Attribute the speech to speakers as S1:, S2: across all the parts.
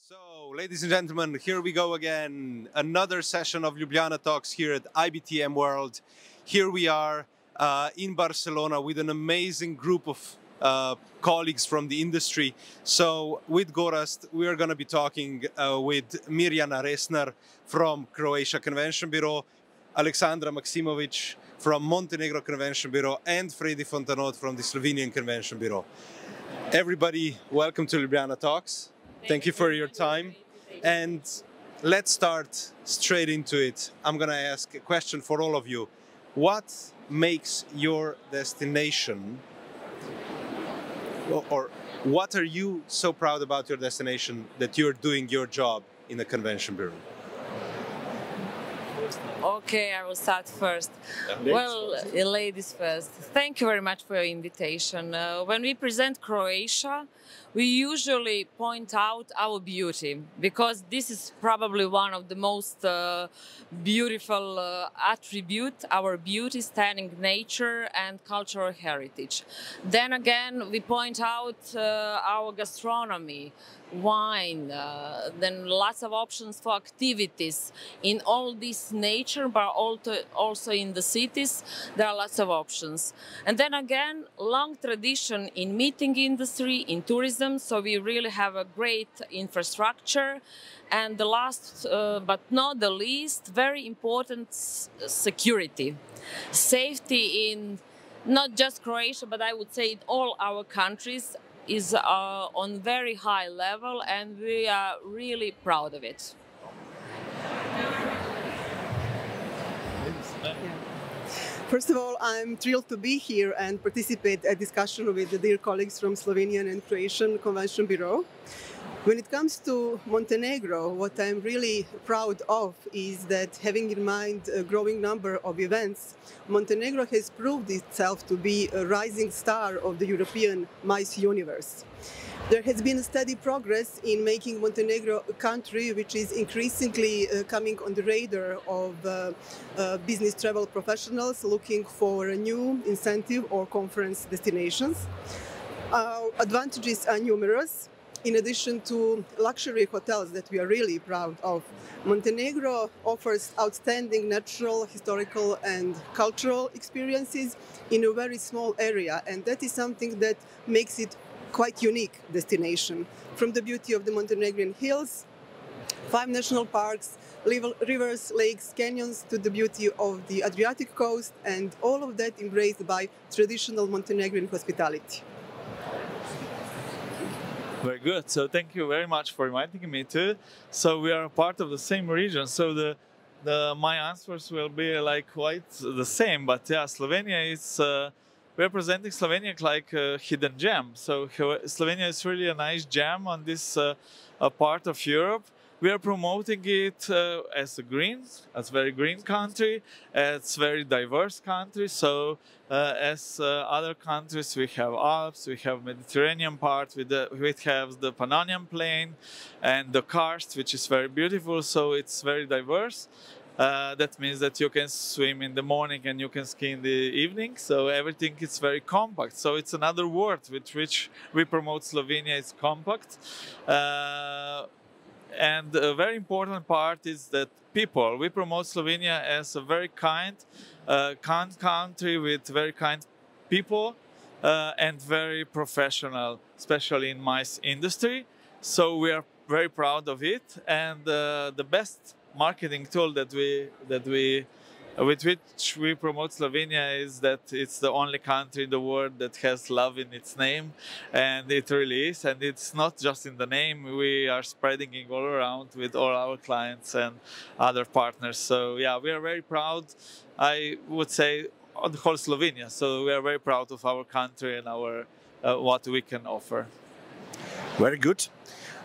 S1: So, ladies and gentlemen, here we go again. Another session of Ljubljana Talks here at IBTM World. Here we are in Barcelona with an amazing group of colleagues from the industry. So, with Gorazd, we are going to be talking with Mirjana Resner from Croatian Convention Bureau, Aleksandra Maksimović from Montenegro Convention Bureau, and Fredi Fontanot from the Slovenian Convention Bureau. Everybody, welcome to Ljubljana Talks. Thank you for your time. And let's start straight into it. I'm going to ask a question for all of you. What makes your destination, or what are you so proud about your destination that you're doing your job in the Convention Bureau?
S2: Okay, I will start first. Well, ladies first. Thank you very much for your invitation. When we present Croatia, we usually point out our beauty, because this is probably one of the most beautiful attributes, our beauty, stunning nature and cultural heritage. Then again, we point out our gastronomy, wine, then lots of options for activities. In all this nature, but also in the cities, there are lots of options. And then again, long tradition in meeting industry, in tourism, so we really have a great infrastructure. And the last, but not the least, very important, security. Safety in not just Croatia, but I would say in all our countries is on very high level, and we are really proud of it.
S3: First of all, I'm thrilled to be here and participate in a discussion with the dear colleagues from Slovenian and Croatian Convention Bureau. When it comes to Montenegro, what I'm really proud of is that, having in mind a growing number of events, Montenegro has proved itself to be a rising star of the European MICE universe. There has been a steady progress in making Montenegro a country which is increasingly coming on the radar of business travel professionals looking for a new incentive or conference destinations. Advantages are numerous. In addition to luxury hotels that we are really proud of, Montenegro offers outstanding natural, historical and cultural experiences in a very small area, and that is something that makes it quite unique destination. From the beauty of the Montenegrin hills, 5 national parks, rivers, lakes, canyons, to the beauty of the Adriatic coast, and all of that embraced by traditional Montenegrin hospitality.
S4: Very good. So thank you very much for inviting me too. So we are part of the same region. So my answers will be like quite the same. But yeah, Slovenia is we're presenting Slovenia like a hidden gem. So Slovenia is really a nice gem on this part of Europe. We are promoting it as a very green country. It's a very diverse country. So as other countries, we have Alps, we have Mediterranean part, we have the Pannonian Plain and the karst, which is very beautiful. So it's very diverse. That means that you can swim in the morning and you can ski in the evening. So everything is very compact. So it's another word with which we promote Slovenia. It's compact. And a very important part is that people. We promote Slovenia as a very kind country with very kind people and very professional, especially in MICE industry. So we are very proud of it. And the best marketing tool with which we promote Slovenia is that it's the only country in the world that has love in its name, and it really is. And it's not just in the name, we are spreading it all around with all our clients and other partners. So yeah, we are very proud, I would say, on the whole Slovenia. So we are very proud of our country and our what we can offer.
S5: Very good.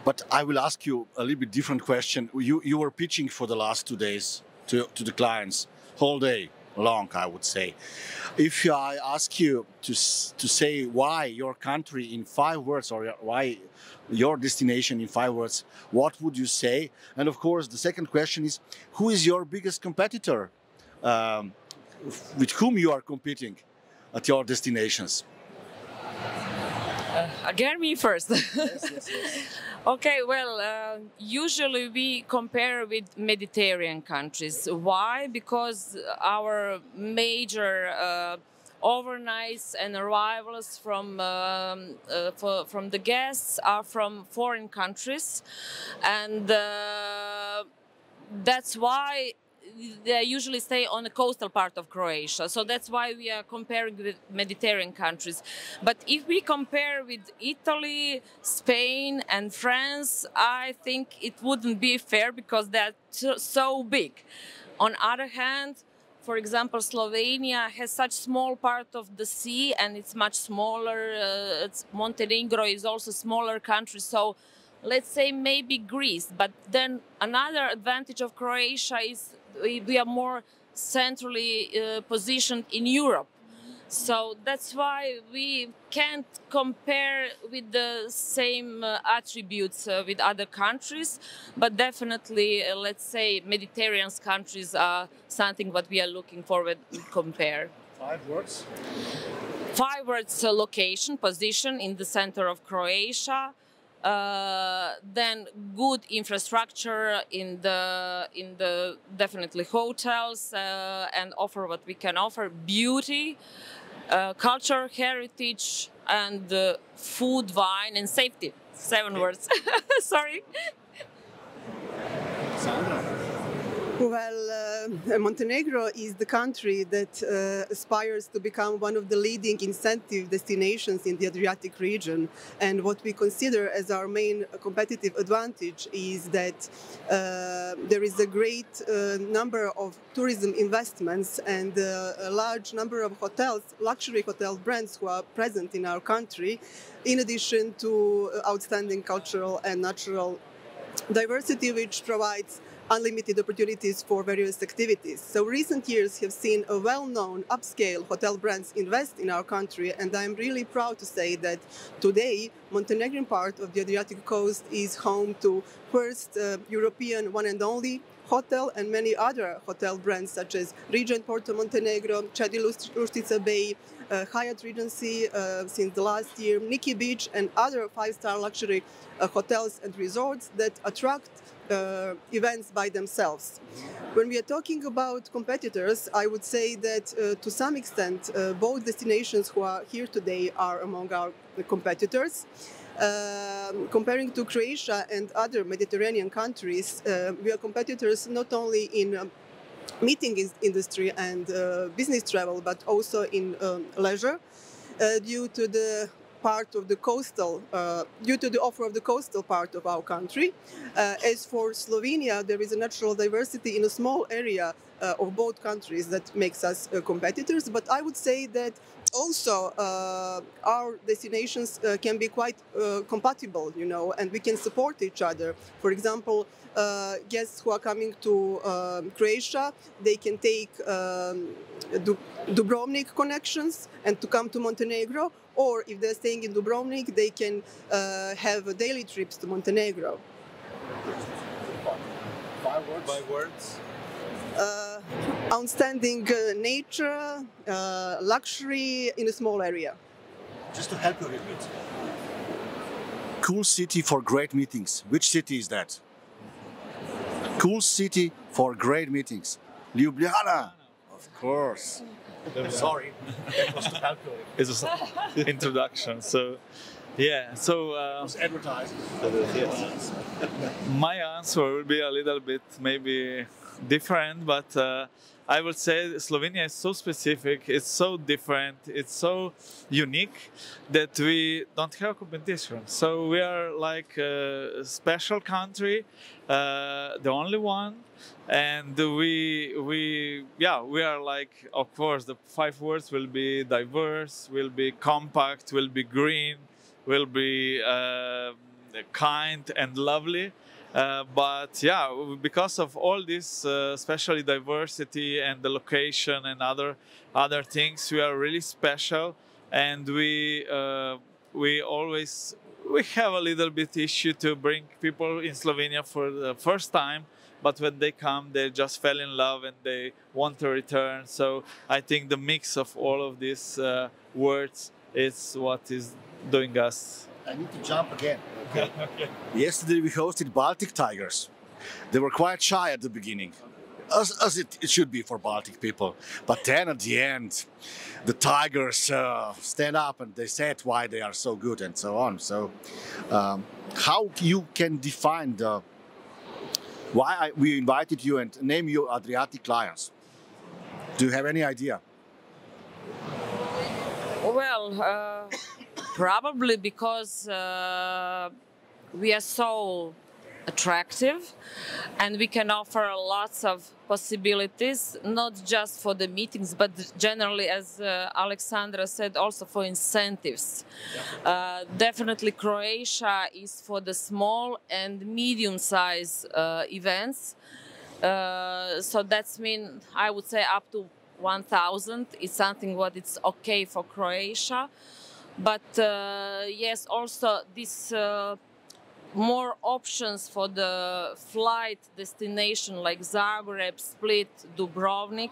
S5: But I will ask you a little bit different question. You were pitching for the last 2 days to the clients. Whole day long, I would say. If I ask you to say why your country in 5 words, or why your destination in 5 words, what would you say? And of course, the second question is, who is your biggest competitor with whom you are competing at your destinations?
S2: Again, me first.
S5: Yes.
S2: Okay, well, usually we compare with Mediterranean countries. Why? Because our major overnights and arrivals from the guests are from foreign countries, and that's why they usually stay on the coastal part of Croatia. So that's why we are comparing with Mediterranean countries. But if we compare with Italy, Spain and France, I think it wouldn't be fair because they're so big. On other hand, for example, Slovenia has such small part of the sea and it's much smaller. Montenegro is also a smaller country. So let's say maybe Greece. But then another advantage of Croatia is we are more centrally positioned in Europe. So that's why we can't compare with the same attributes with other countries, but definitely, let's say, Mediterranean countries are something what we are looking forward to compare.
S5: 5 words?
S2: 5 words: location, position in the center of Croatia, then good infrastructure in the definitely hotels and offer what we can offer, beauty, culture, heritage, and food, wine, and safety. 7 words. Sorry.
S3: Well, Montenegro is the country that aspires to become one of the leading incentive destinations in the Adriatic region. And what we consider as our main competitive advantage is that there is a great number of tourism investments and a large number of hotels, luxury hotel brands who are present in our country, in addition to outstanding cultural and natural diversity, which provides unlimited opportunities for various activities. So recent years have seen a well-known upscale hotel brands invest in our country, and I'm really proud to say that today Montenegrin part of the Adriatic coast is home to first European one and only hotel and many other hotel brands such as Regent Porto Montenegro, Čadi Lustica Bay, Hyatt Regency since the last year, Niki Beach, and other 5-star luxury hotels and resorts that attract events by themselves. When we are talking about competitors, I would say that to some extent both destinations who are here today are among our competitors. Comparing to Croatia and other Mediterranean countries, we are competitors not only in meeting industry and business travel, but also in leisure, due to the part of the coastal, due to the offer of the coastal part of our country. As for Slovenia, there is a natural diversity in a small area of both countries that makes us competitors. But I would say that also our destinations can be quite compatible, you know, and we can support each other. For example, guests who are coming to Croatia, they can take Dubrovnik connections and to come to Montenegro, or if they're staying in Dubrovnik, they can have daily trips to Montenegro.
S5: 5 words?
S1: 5 words.
S3: Outstanding nature, luxury in a small area.
S5: Just to help you a little bit. Cool city for great meetings. Which city is that? Cool city for great meetings. Ljubljana. Of course. Sorry, that was to help you.
S4: It's an introduction. So, yeah. So
S5: It was advertised.
S4: yes. My answer will be a little bit maybe different, but I would say Slovenia is so specific, it's so different, it's so unique that we don't have competition. So we are like a special country, the only one, and we are like, of course, the 5 words will be diverse, will be compact, will be green, will be kind and lovely. But yeah, because of all this, especially diversity and the location and other things, we are really special, and we have a little bit issue to bring people in Slovenia for the first time, but when they come, they just fell in love and they want to return. So I think the mix of all of these words it's what is doing us.
S5: I need to jump again. Okay. Yesterday we hosted Baltic Tigers. They were quite shy at the beginning, as it should be for Baltic people. But then at the end, the Tigers stand up and they said why they are so good and so on. So how you can define why we invited you and name you Adriatic Lions? Do you have any idea?
S2: Well, probably because we are so attractive and we can offer lots of possibilities, not just for the meetings, but generally, as Aleksandra said, also for incentives. Definitely Croatia is for the small and medium-sized events. So that's mean, I would say up to 1,000 is something what it's okay for Croatia. But yes, also this more options for the flight destination like Zagreb, Split, Dubrovnik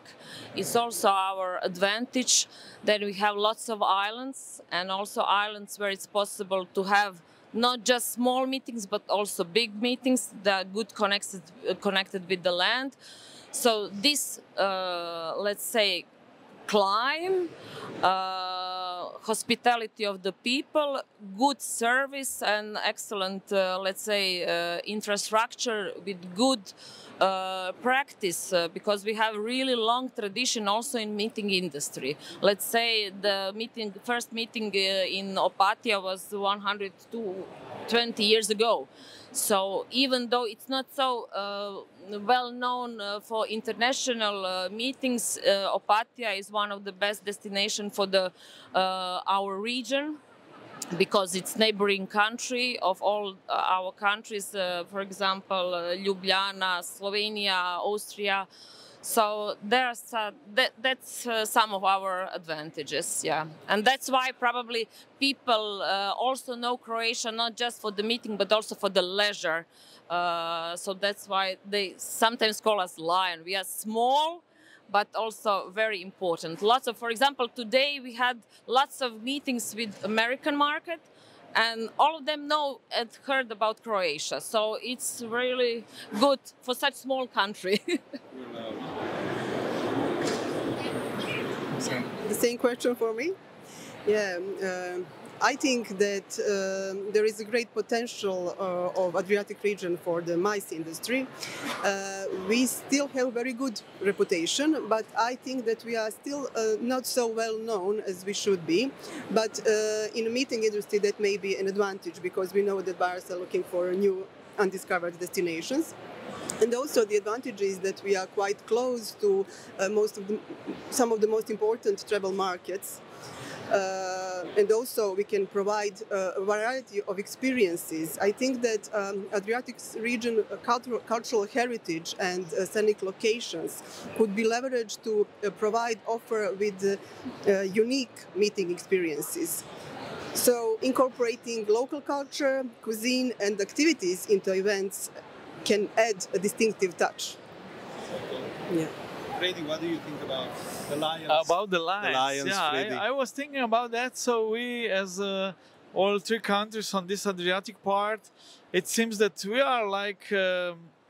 S2: is also our advantage. Then we have lots of islands and also islands where it's possible to have not just small meetings but also big meetings that are good connected with the land. So this, let's say, climb, hospitality of the people, good service and excellent, let's say, infrastructure with good practice, because we have really long tradition also in meeting industry. Let's say the first meeting in Opatija was 120 years ago. So even though it's not so well known for international meetings, Opatija is one of the best destinations for our region, because it's neighboring country of all our countries, for example, Ljubljana, Slovenia, Austria. So that's some of our advantages, yeah. And that's why probably people also know Croatia, not just for the meeting, but also for the leisure. So that's why they sometimes call us Lion. We are small, but also very important. For example, today we had lots of meetings with American market, and all of them know and heard about Croatia. So it's really good for such small country.
S3: The same question for me? Yeah, I think that there is a great potential of Adriatic region for the mice industry. We still have very good reputation, but I think that we are still not so well known as we should be. But in the meeting industry, that may be an advantage, because we know that buyers are looking for new undiscovered destinations. And also the advantage is that we are quite close to some of the most important travel markets. And also we can provide a variety of experiences. I think that Adriatic region cultural heritage and scenic locations could be leveraged to offer with unique meeting experiences. So incorporating local culture, cuisine and activities into events can add a distinctive touch. Yeah.
S1: Fredi, what do you think about the Lions?
S4: About the Lions,
S1: yeah,
S4: I was thinking about that. So we, as all three countries on this Adriatic part, it seems that we are like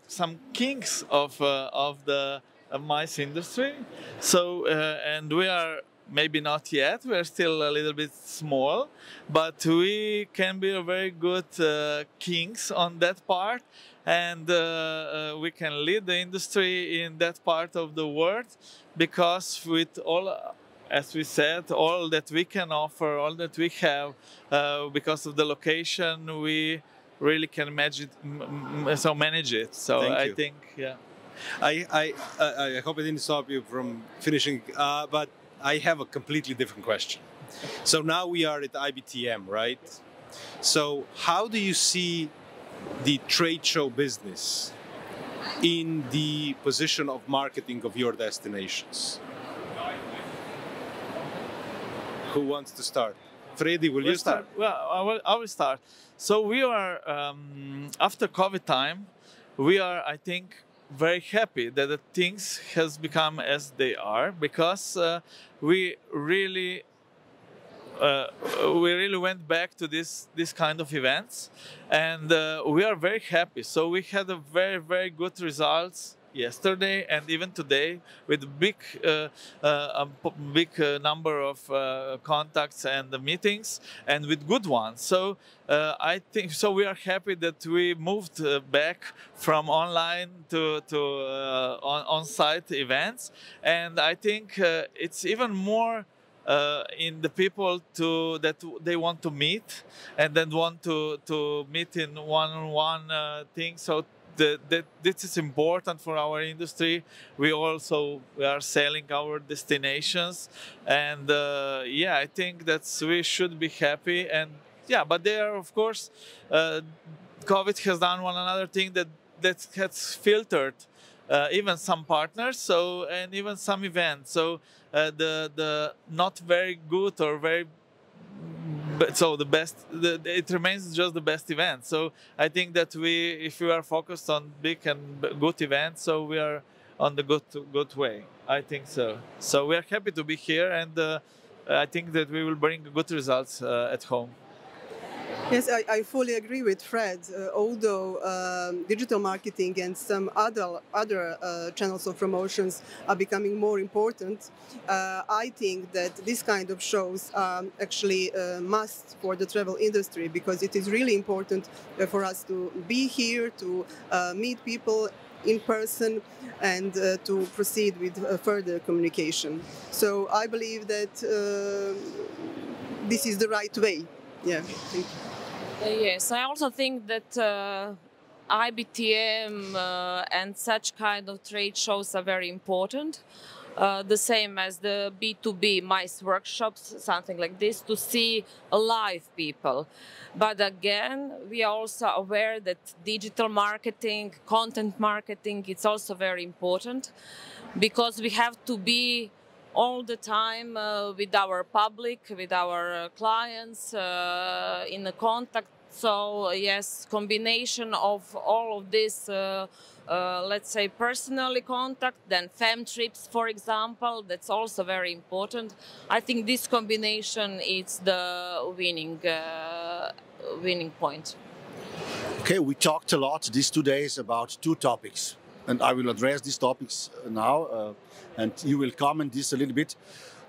S4: some kings of the mice industry. So and we are maybe not yet. We are still a little bit small, but we can be a very good kings on that part. And we can lead the industry in that part of the world, because with all, as we said, all that we can offer, all that we have, because of the location, we really can manage it. So I think, yeah.
S1: I hope I didn't stop you from finishing, but I have a completely different question. So now we are at IBTM, right? So how do you see the trade show business in the position of marketing of your destinations? Who wants to start? Fredi, will you start?
S4: Well, I will start. So we are, after COVID time, we are, I think, very happy that the things has become as they are, because we really we really went back to this kind of events, and we are very happy. So we had a very good results yesterday and even today, with big number of contacts and meetings, and with good ones. So I think so. We are happy that we moved back from online to on-site events, and I think it's even more in the people that they want to meet and then want to meet in one-on-one thing. So that this is important for our industry. We are selling our destinations, and yeah, I think that we should be happy. And yeah, but there, of course, COVID has done one another thing that has filtered even some partners, and even some events. So the not very good or very so the best, it remains just the best event. So I think that if we are focused on big and good events, so we are on the good way. I think so. So we are happy to be here, and I think that we will bring good results at home.
S3: Yes, I fully agree with Fred. Although digital marketing and some other channels of promotions are becoming more important, I think that this kind of shows are actually a must for the travel industry, because it is really important for us to be here, to meet people in person, and to proceed with further communication. So I believe that this is the right way. Yeah. Thank you.
S2: Yes, I also think that IBTM and such kind of trade shows are very important. The same as the B2B MICE workshops, something like this, to see live people. But again, we are also aware that digital marketing, content marketing, it's also very important, because we have to be all the time with our public, with our clients, in a contact. So yes, combination of all of this, let's say personally contact, then fam trips, for example, that's also very important. I think this combination is the winning point.
S5: Okay, we talked a lot these 2 days about two topics, and I will address these topics now. And you will comment this a little bit.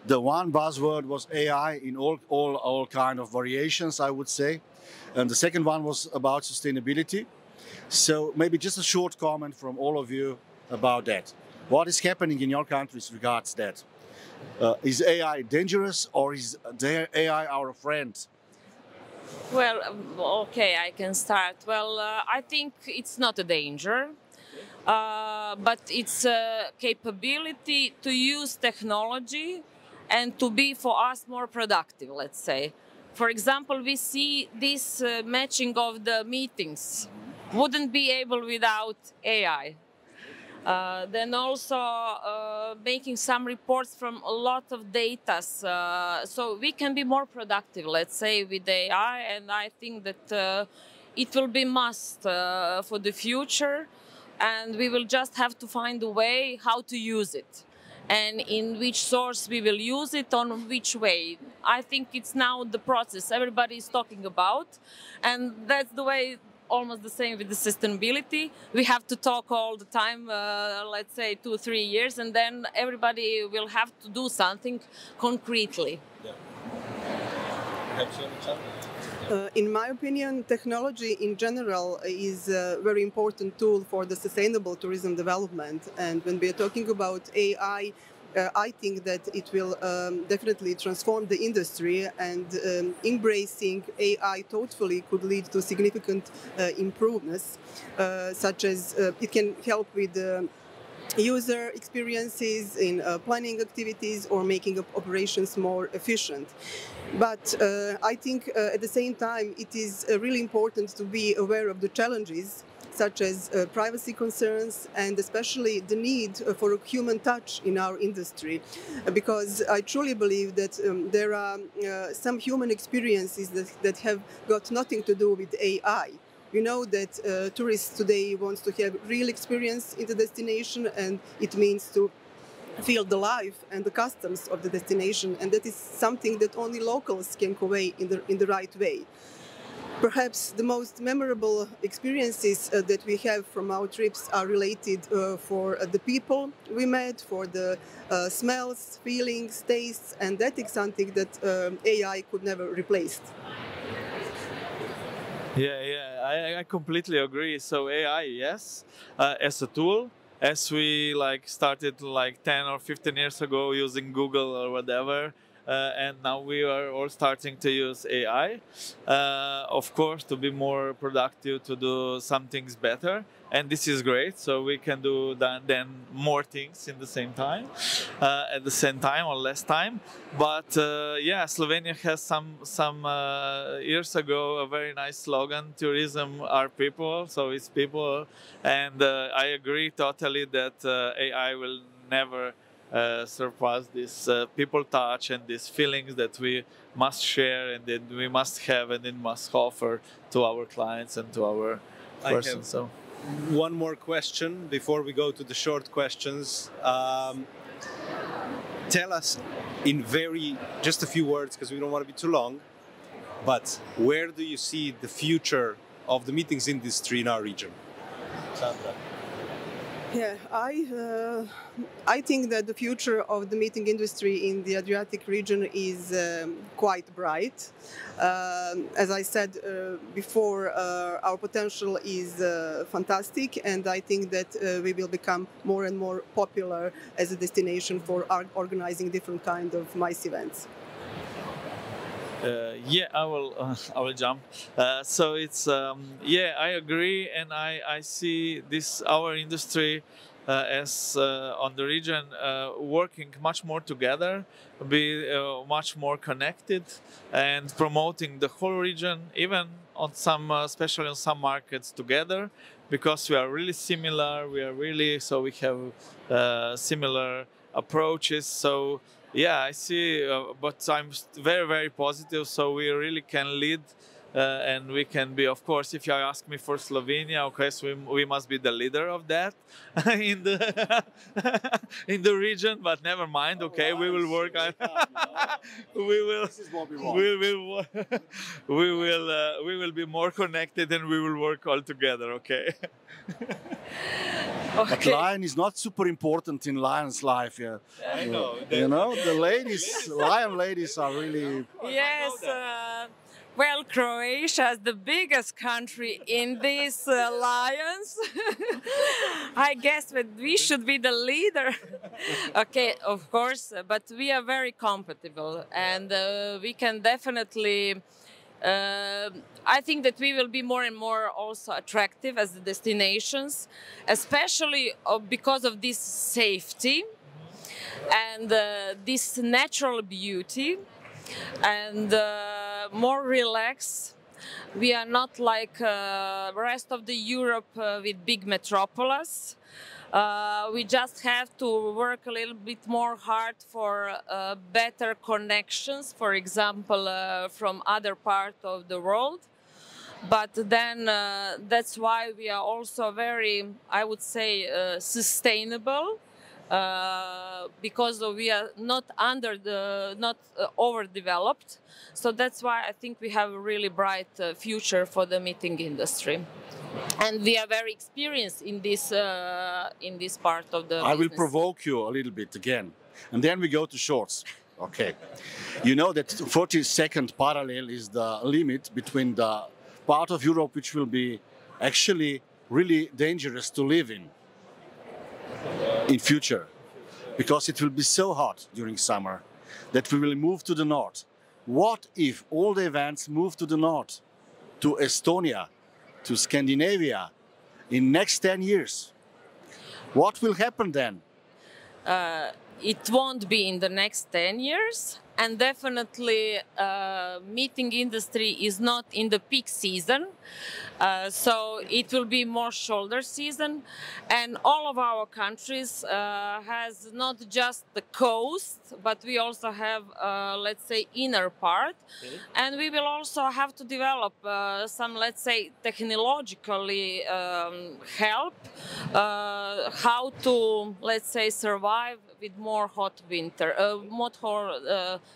S5: The one buzzword was AI in all kind of variations, I would say. And the second one was about sustainability. So maybe just a short comment from all of you about that. What is happening in your countries regards that? Is AI dangerous, or is AI our friend?
S2: Well, okay, I can start. Well, I think it's not a danger. But it's a capability to use technology and to be for us more productive, let's say. For example, we see this matching of the meetings wouldn't be able without AI. Then also making some reports from a lot of data, so we can be more productive, let's say, with AI, and I think that it will be must for the future. And we will just have to find a way how to use it, and in which source we will use it, on which way. I think it's now the process everybody is talking about, and that's the way, almost the same with the sustainability. We have to talk all the time, let's say 2-3 years, and then everybody will have to do something concretely.
S1: Yeah.
S3: In my opinion, technology in general is a very important tool for the sustainable tourism development. And when we are talking about AI, I think that it will definitely transform the industry, and embracing AI thoughtfully could lead to significant improvements, such as it can help with user experiences in planning activities or making operations more efficient. But I think at the same time it is really important to be aware of the challenges, such as privacy concerns, and especially the need for a human touch in our industry, because I truly believe that there are some human experiences that have got nothing to do with AI. We know that tourists today want to have real experience in the destination, and it means to feel the life and the customs of the destination, and that is something that only locals can convey in the right way. Perhaps the most memorable experiences that we have from our trips are related for the people we met, for the smells, feelings, tastes, and that is something that AI could never replace.
S4: Yeah, I completely agree. So AI, yes, as a tool, as we started 10 or 15 years ago using Google or whatever, and now we are all starting to use AI, of course, to be more productive, to do some things better. And this is great, so we can do then more things in the same time, at the same time or less time. But yeah, Slovenia has some years ago a very nice slogan: "Tourism are people," so it's people. And I agree totally that AI will never surpass this people touch and these feelings that we must share and that we must have and then must offer to our clients and to our persons. So.
S1: One more question before we go to the short questions. Tell us in just a few words, because we don't want to be too long, but where do you see the future of the meetings industry in our region? Sandra.
S3: Yeah, I think that the future of the meeting industry in the Adriatic region is quite bright. As I said before, our potential is fantastic, and I think that we will become more and more popular as a destination for organizing different kinds of MICE events.
S4: Yeah, I will jump. So it's yeah, I agree, and I see our industry as on the region working much more together, be much more connected, and promoting the whole region, even on especially on some markets together, because we are really similar. So we have similar approaches. So. Yeah, I see, but I'm very, very positive. So we really can lead, and we can be, of course, if you ask me for Slovenia, okay, so we must be the leader of that in the in the region. But never mind, okay, we will work on. we will be more connected, and we will work all together. Okay.
S3: Okay.
S5: But lion is not super important in lion's life. Yeah,
S1: I know.
S5: You know, the lion ladies are really.
S2: Yes. Well, Croatia is the biggest country in these lions. I guess that we should be the leader. Okay, of course, but we are very compatible, and we can definitely. I think that we will be more and more also attractive as the destinations, especially because of this safety and this natural beauty and more relaxed. We are not like the rest of the Europe with big metropolis. We just have to work a little bit more hard for better connections, for example, from other parts of the world. But then that's why we are also very, I would say, sustainable, because we are not overdeveloped. So that's why I think we have a really bright future for the meeting industry. And we are very experienced in this part of the
S5: I will
S2: business.
S5: provoke you a little bit again, and then we go to shorts. Okay. You know that 40-second parallel is the limit between the part of Europe which will be actually really dangerous to live in future, because it will be so hot during summer that we will move to the north. What if all the events move to the north, to Estonia, to Scandinavia in next 10 years? What will happen then?
S2: It won't be in the next 10 years, and definitely meeting industry is not in the peak season, so it will be more shoulder season, and all of our countries has not just the coast, but we also have, let's say, inner part, and we will also have to develop some, let's say, technologically help how to, let's say, survive with more hot winter,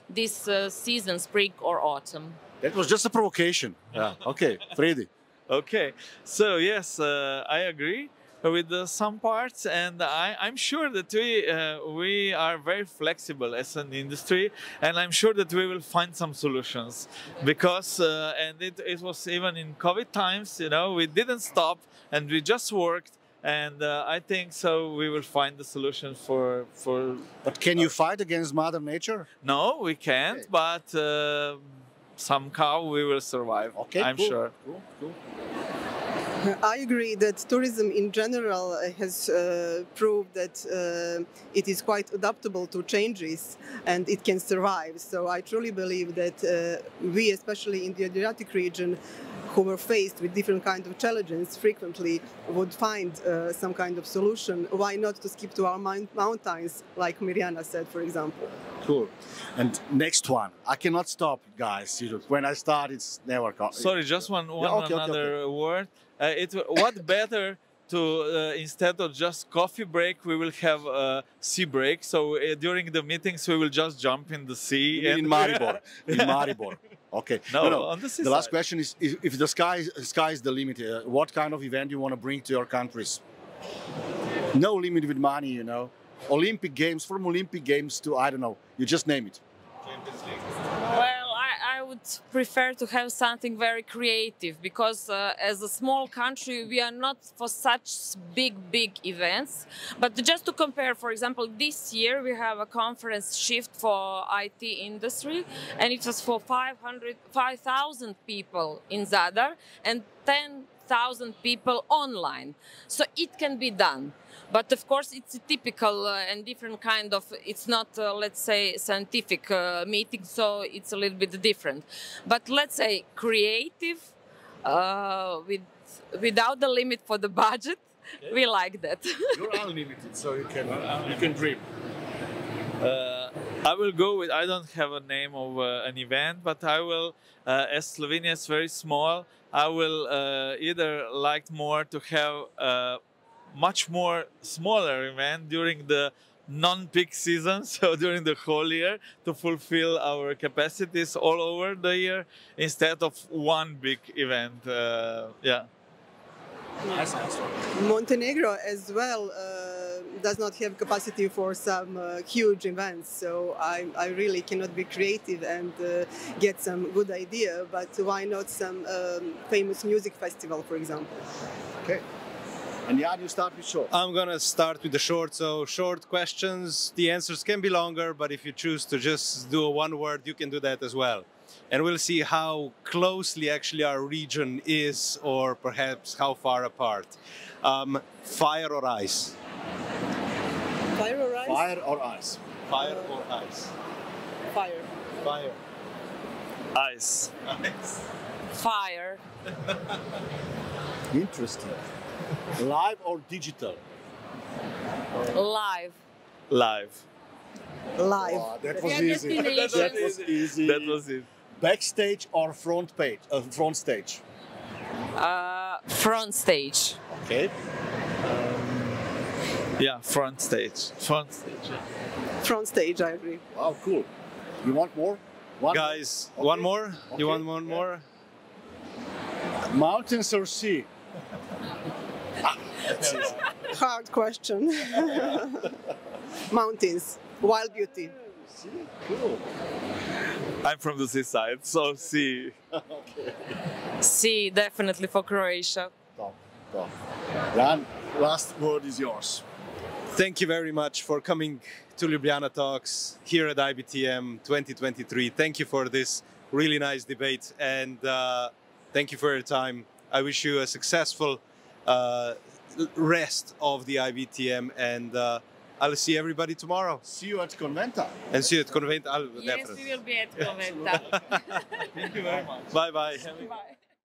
S2: this season, spring or autumn.
S5: That was just a provocation. Yeah. Okay, Fredi.
S4: Okay, so yes, I agree with some parts, and I'm sure that we are very flexible as an industry, and I'm sure that we will find some solutions, because and it was even in COVID times, you know, we didn't stop and we just worked, and I think so we will find the solution for.
S5: But can you fight against Mother Nature?
S4: No, we can't, okay. But somehow we will survive.
S5: Okay,
S4: I'm
S5: cool.
S4: sure.
S5: Cool.
S3: I agree that tourism in general has proved that it is quite adaptable to changes and it can survive. So I truly believe that we, especially in the Adriatic region, who were faced with different kinds of challenges frequently, would find some kind of solution. Why not to skip to our mountains, like Mirjana said, for example.
S5: Cool. And next one. I cannot stop, guys. When I start, it's never come.
S4: Sorry, just one
S5: okay,
S4: another word. What better to instead of just coffee break, we will have a sea break. So during the meetings, we will just jump in the sea.
S5: In Maribor. In Maribor. Okay.
S4: No.
S5: On the last question is: if the sky is the limit, what kind of event you want to bring to your countries? No limit with money, you know. Olympic Games, from Olympic Games to, I don't know, you just name it.
S2: Well, I would prefer to have something very creative, because as a small country, we are not for such big events. But just to compare, for example, this year we have a conference shift for IT industry, and it was for 5,000 people in Zadar and 10,000 people online. So it can be done. But of course, it's a typical and different kind of, it's not, let's say, scientific meeting, so it's a little bit different. But let's say creative, without the limit for the budget, okay. We like that.
S5: You're unlimited, so you can dream.
S4: I will go with, I don't have a name of an event, but I will, as Slovenia is very small, I will either like more to have much more smaller event during the non-peak season, so during the whole year, to fulfill our capacities all over the year instead of one big event. Yeah.
S5: Nice answer.
S3: Montenegro as well does not have capacity for some huge events, so I really cannot be creative and get some good idea, but why not some famous music festival, for example?
S5: Okay. And Jan, you start with short.
S1: I'm going to start with the short. So short questions, the answers can be longer, but if you choose to just do a one word, you can do that as well. And we'll see how closely actually our region is, or perhaps how far apart. Fire or ice?
S3: Fire or ice?
S5: Fire or ice?
S1: Fire or ice?
S3: Fire.
S1: Fire.
S4: Ice.
S1: Ice.
S2: Fire.
S5: Interesting. Live or digital?
S2: Live.
S4: Live.
S3: Live.
S5: Oh, that was easy. That was easy.
S4: That was it.
S5: Backstage or front page? Front stage.
S2: Front stage.
S5: Okay.
S4: Yeah, front stage. Front stage.
S3: Front stage, I agree.
S5: Wow, cool. You want more?
S1: Guys,
S5: okay.
S1: One more?
S5: Okay.
S1: You want one more?
S5: Mountains or sea?
S3: Hard question. Mountains. Wild beauty.
S5: See? Cool.
S4: I'm from the seaside, so sea.
S5: Okay.
S2: Sea, definitely for Croatia.
S5: Top. Jan, last word is yours.
S1: Thank you very much for coming to Ljubljana Talks here at IBTM 2023. Thank you for this really nice debate, and thank you for your time. I wish you a successful rest of the IBTM, and I'll see everybody tomorrow.
S5: See you at Conventa.
S1: And see you at Conventa.
S2: Yes, we will be at Conventa.
S4: Thank you very much.
S1: Bye-bye.
S2: Bye.